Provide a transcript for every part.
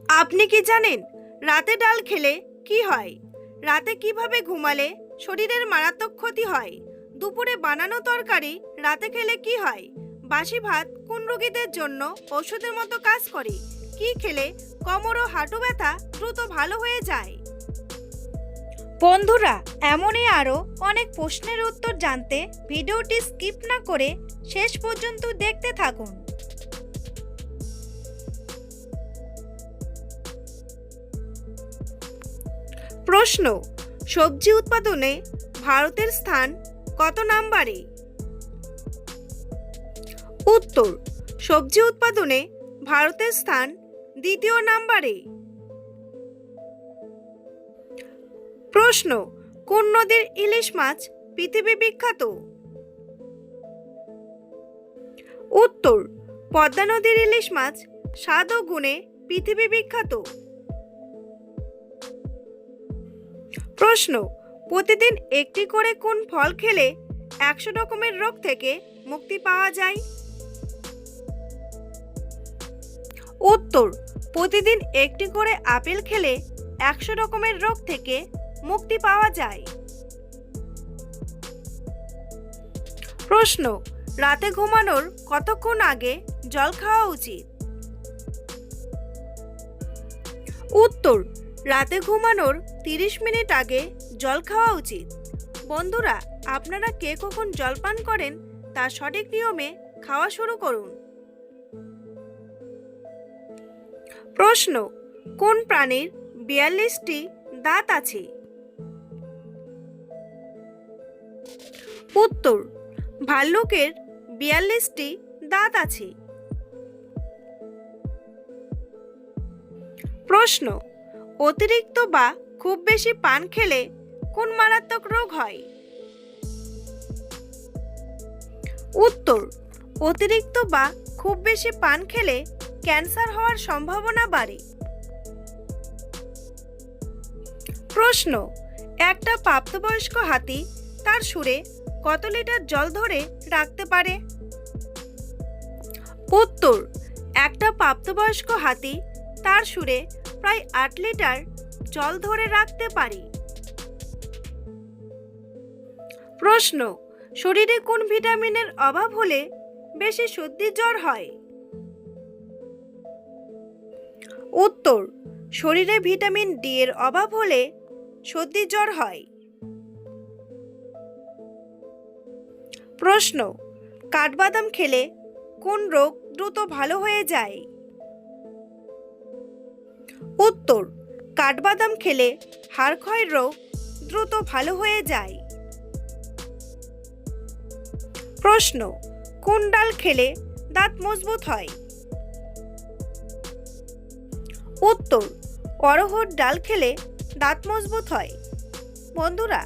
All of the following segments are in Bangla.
আপনি কি জানেন রাতে ডাল খেলে কি হয়? রাতে কিভাবে ঘুমালে শরীরের মারাত্মক ক্ষতি হয়? দুপুরে বানানো তরকারি রাতে খেলে কি হয়? বাসি ভাত কোন রোগীদের জন্য ওষুধের মতো কাজ করে? কি খেলে কোমর ও হাঁটু ব্যথা দ্রুত ভালো হয়ে যায়? বন্ধুরা, এমনই আরও অনেক প্রশ্নের উত্তর জানতে ভিডিওটি স্কিপ না করে শেষ পর্যন্ত দেখতে থাকুন। প্রশ্ন: সবজি উৎপাদনে ভারতের স্থান কত নম্বরে? উত্তর: সবজি উৎপাদনে ভারতের স্থান দ্বিতীয় নম্বরে। প্রশ্ন: কোন নদীর ইলিশ মাছ পৃথিবী বিখ্যাত? উত্তর: পদ্মা নদীর ইলিশ মাছ স্বাদ ও গুণে পৃথিবী বিখ্যাত। প্রশ্ন: প্রতিদিন একটি করে কোন ফল খেলে 100 রকমের রোগ থেকে মুক্তি পাওয়া যায়? উত্তর: প্রতিদিন একটি করে আপেল খেলে 100 রকমের রোগ থেকে মুক্তি পাওয়া যায়। প্রশ্ন: রাতে ঘুমানোর কতক্ষণ আগে জল খাওয়া উচিত? উত্তর: রাতে ঘুমানোর 30 মিনিট আগে জল খাওয়া উচিত। বন্ধুরা, আপনারা কে কখন জল পান করেন তা সঠিক নিয়মে খাওয়া শুরু করুন। প্রশ্ন: কোন প্রাণীর 42টি দাঁত আছে? উত্তর: ভাল্লুকের 42টি দাঁত আছে। প্রশ্ন: অতিরিক্ত বা খুব বেশি পান খেলে কোন মারাত্মক রোগ হয়? উত্তর: অতিরিক্ত বা খুব বেশি পান খেলে ক্যান্সার হওয়ার সম্ভাবনা বাড়ে। প্রশ্ন: একটা প্রাপ্তবয়স্ক হাতি তার শুঁড়ে কত লিটার জল ধরে রাখতে পারে? উত্তর: একটা প্রাপ্তবয়স্ক হাতি তার শুঁড়ে প্রায় 8 লিটার জল ধরে রাখতে পারে। প্রশ্ন: শরীরে কোন ভিটামিনের অভাব হলে বেশি সর্দি জ্বর হয়? উত্তর: শরীরে ভিটামিন ডি এর অভাব হলে সর্দি জ্বর হয়। প্রশ্ন: কাঠবাদাম খেলে কোন রোগ দ্রুত ভালো হয়ে যায়? উত্তর: কাঠবাদাম খেলে হাড় ক্ষয় রোগ দ্রুত ভালো হয়ে যায়। প্রশ্ন: কোন ডাল খেলে দাঁত মজবুত হয়? উত্তর: অড়হর ডাল খেলে দাঁত মজবুত হয়। বন্ধুরা,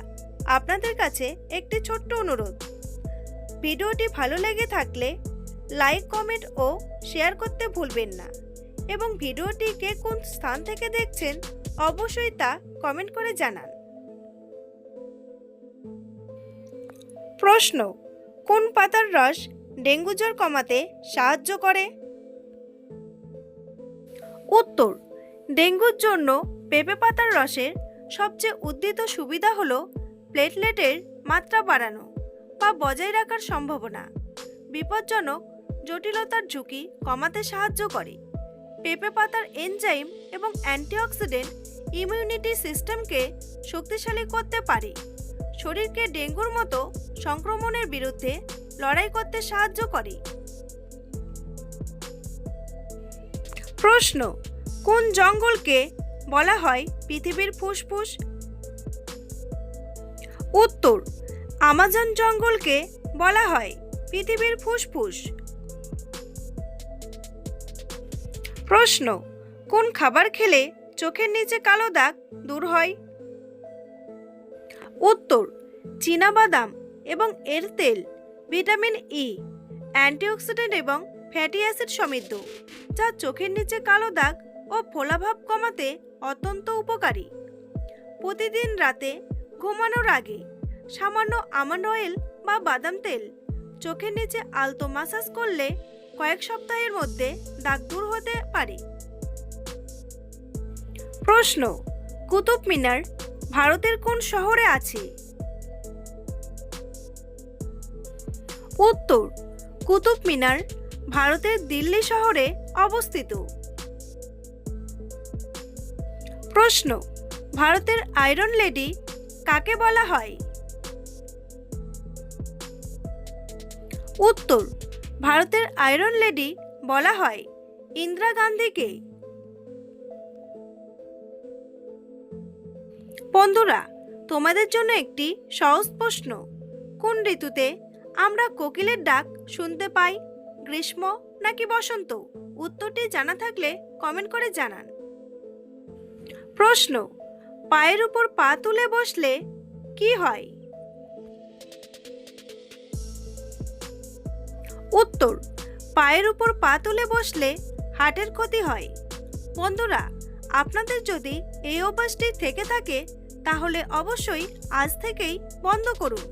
আপনাদের কাছে একটি ছোট্ট অনুরোধ, ভিডিওটি ভালো লেগে থাকলে লাইক, কমেন্ট ও শেয়ার করতে ভুলবেন না এবং ভিডিওটি কে কোন স্থান থেকে দেখছেন অবশ্যই তা কমেন্ট করে জানান। প্রশ্ন: কোন পাতার রস ডেঙ্গু জ্বর কমাতে সাহায্য করে? উত্তর: ডেঙ্গুর জন্য পেঁপে পাতার রসের সবচেয়ে উদ্ধৃত সুবিধা হলো প্লেটলেটের মাত্রা বাড়ানো বা বজায় রাখার সম্ভাবনা, বিপজ্জনক জটিলতার ঝুঁকি কমাতে সাহায্য করে। পেঁপে পাতার এনজাইম এবং অ্যান্টিঅক্সিডেন্ট ইমিউনিটি সিস্টেমকে শক্তিশালী করতে পারে, শরীরকে ডেঙ্গুর মতো সংক্রমণের বিরুদ্ধে লড়াই করতে সাহায্য করে। প্রশ্ন: কোন জঙ্গলকে বলা হয় পৃথিবীর ফুসফুস? উত্তর: আমাজন জঙ্গলকে বলা হয় পৃথিবীর ফুসফুস। প্রশ্ন: কোন খাবার খেলে চোখের নিচে কালো দাগ দূর হয়? উত্তর: চীনাবাদাম এবং এর তেল ভিটামিন ই, অ্যান্টিঅক্সিডেন্ট এবং ফ্যাটি অ্যাসিড সমৃদ্ধ, যা চোখের নিচে কালো দাগ ও ফোলাভাব কমাতে অত্যন্ত উপকারী। প্রতিদিন রাতে ঘুমানোর আগে সামান্য আমন্ড অয়েল বা বাদাম তেল চোখের নিচে আলতো মাসাজ করলে কয়েক সপ্তাহের মধ্যে দাগ দূর হতে পারে। প্রশ্ন, কুতুব মিনার ভারতের কোন শহরে আছে? উত্তর, কুতুব মিনার ভারতের দিল্লি শহরে অবস্থিত। প্রশ্ন, ভারতের আয়রন লেডি কাকে বলা হয়? উত্তর, ভারতের আয়রন লেডি বলা হয় ইন্দিরা গান্ধীকে। বন্ধুরা, তোমাদের জন্য একটি সহজ প্রশ্ন। কোন ঋতুতে আমরা কোকিলের ডাক শুনতে পাই? গ্রীষ্ম নাকি বসন্ত? উত্তরটি জানা থাকলে কমেন্ট করে জানান। প্রশ্ন, পায়ের উপর পা তুলে বসলে কি হয়? উত্তর, পায়ের উপর পা তুলে বসলে হার্টের ক্ষতি হয়। বন্ধুরা, আপনাদের যদি এই অভ্যাসটি থেকে থাকে তাহলে অবশ্যই আজ থেকেই বন্ধ করুন।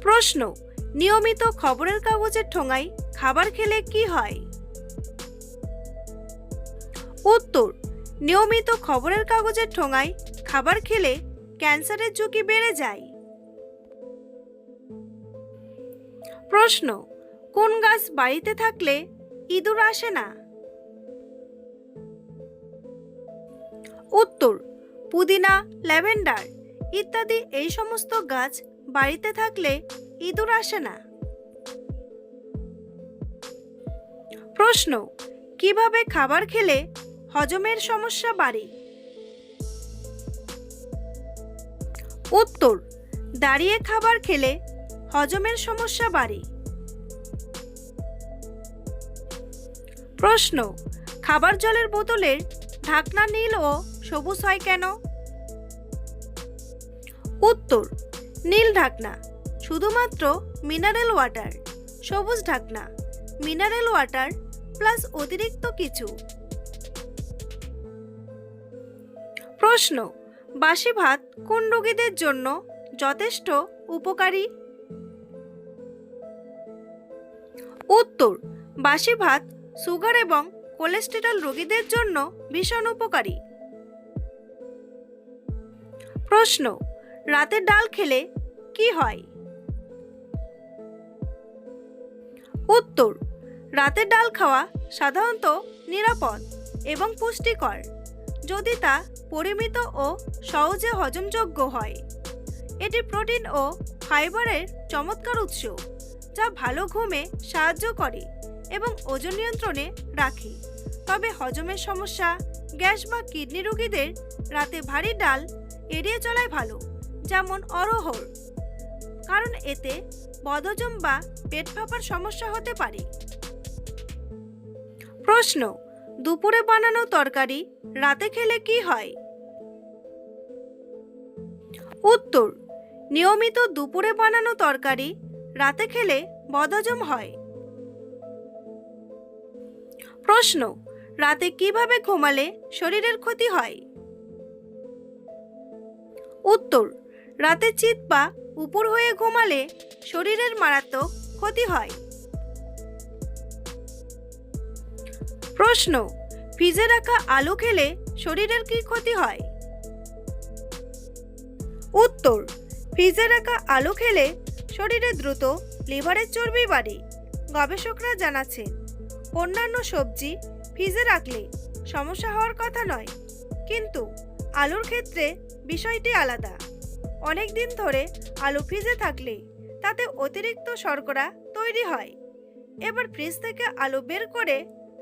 প্রশ্ন, নিয়মিত খবরের কাগজের ঠোঙায় খাবার খেলে কি হয়? উত্তর, নিয়মিত খবরের কাগজের ঠোঙায় খাবার খেলে ক্যান্সারের ঝুঁকি বেড়ে যায়। প্রশ্ন, কোন গাছ বাড়িতে থাকলে ইঁদুর আসে না? উত্তর, পুদিনা, ল্যাভেন্ডার ইত্যাদি এই সমস্ত গাছ বাড়িতে থাকলে ইঁদুর আসে না। প্রশ্ন, কিভাবে খাবার খেলে হজমের সমস্যা বাড়ে? উত্তর, দাঁড়িয়ে খাবার খেলে হজমের সমস্যা বাড়ে। প্রশ্ন, খাবার জলের বোতলের ঢাকনা নীল ও সবুজ হয় কেন? উত্তর, নীল ঢাকনা শুধুমাত্র মিনারেল ওয়াটার, সবুজ ঢাকনা মিনারেল ওয়াটার প্লাস অতিরিক্ত কিছু। প্রশ্ন, বাসি ভাত কোন রোগীদের জন্য যথেষ্ট উপকারী? উত্তর, বাসি ভাত সুগার এবং কোলেস্টেরল রোগীদের জন্য ভীষণ উপকারী। প্রশ্ন, রাতের ডাল খেলে কি হয়? উত্তর, রাতের ডাল খাওয়া সাধারণত নিরাপদ এবং পুষ্টিকর যদি তা পরিমিত ও সহজে হজমযোগ্য হয়। এটি প্রোটিন ও ফাইবারের চমৎকার উৎস, যা ভালো ঘুমে সাহায্য করে এবং ওজন নিয়ন্ত্রণে রাখে। তবে হজমের সমস্যা, গ্যাস বা কিডনি রোগীদের রাতে ভারী ডাল এড়িয়ে চলাই ভালো, যেমন অরহর, কারণ এতে বদহজম বা পেট ফাঁপার সমস্যা হতে পারে। প্রশ্ন, দুপুরে বানানো তরকারি রাতে খেলে কি হয়? উত্তর, নিয়মিত দুপুরে বানানো তরকারি রাতে খেলে বদহজম হয়। প্রশ্ন, রাতে কিভাবে ঘুমালে শরীরের ক্ষতি হয়? উত্তর, রাতে চিত বা উপর হয়ে ঘুমালে শরীরের মারাত্মক ক্ষতি হয়। প্রশ্ন, ভিজে রাখা আলু খেলে শরীরের কি ক্ষতি হয়? উত্তর, ভিজে রাখা আলু খেলে শরীরে দ্রুত লিভারের চর্বি বাড়ে। গবেষকরা জানাচ্ছেন অন্যান্য সবজি ভিজে রাখলে সমস্যা হওয়ার কথা নয়, কিন্তু আলুর ক্ষেত্রে বিষয়টি আলাদা। অনেক দিন ধরে আলু ভিজে থাকলে তাতে অতিরিক্ত শর্করা তৈরি হয়। এবার ফ্রিজ থেকে আলু বের করে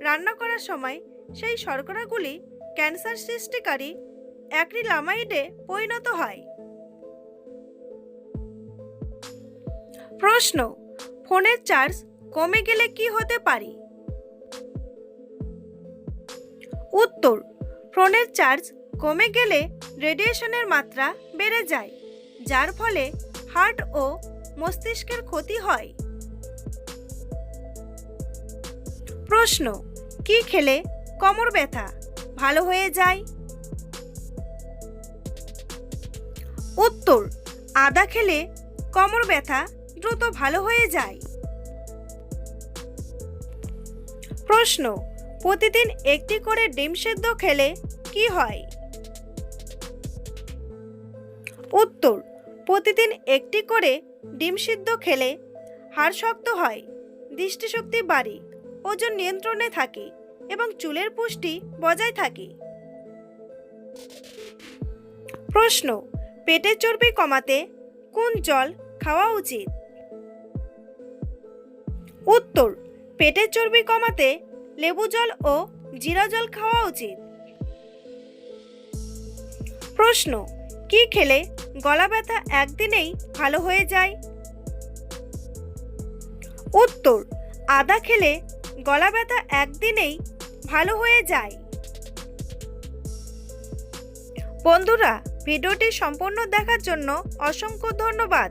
রান্না করার সময় সেই শর্করাগুলি ক্যান্সার সৃষ্টিকারী অ্যাক্রিলামাইডে পরিণত হয়। প্রশ্ন, ফোনের চার্জ কমে গেলে কি হতে পারে? উত্তর, ফোনের চার্জ কমে গেলে রেডিয়েশনের মাত্রা বেড়ে যায়, যার ফলে হার্ট ও মস্তিষ্কের ক্ষতি হয়। প্রশ্ন, কি খেলে কোমর ব্যথা ভালো হয়ে যায়? উত্তর, আদা খেলে কোমর ব্যথা দ্রুত ভালো হয়ে যায়। প্রশ্ন, প্রতিদিন একটি করে ডিম সেদ্ধ খেলে কি হয়? উত্তর, প্রতিদিন একটি করে ডিম সিদ্ধ খেলে হাড় শক্ত হয়, দৃষ্টিশক্তি বাড়ে, ওজন নিয়ন্ত্রণে থাকে এবং চুলের পুষ্টি বজায় থাকে। প্রশ্ন, পেটের চর্বি কমাতে কোন জল খাওয়া উচিত? উত্তর, পেটের চর্বি কমাতে লেবু জল ও জিরা জল খাওয়া উচিত। প্রশ্ন, কি খেলে গলা ব্যথা একদিনেই ভালো হয়ে যায়? উত্তর, আদা খেলে গলা ব্যথা একদিনেই ভালো হয়ে যায়। বন্ধুরা, ভিডিওটি সম্পূর্ণ দেখার জন্য অসংখ্য ধন্যবাদ।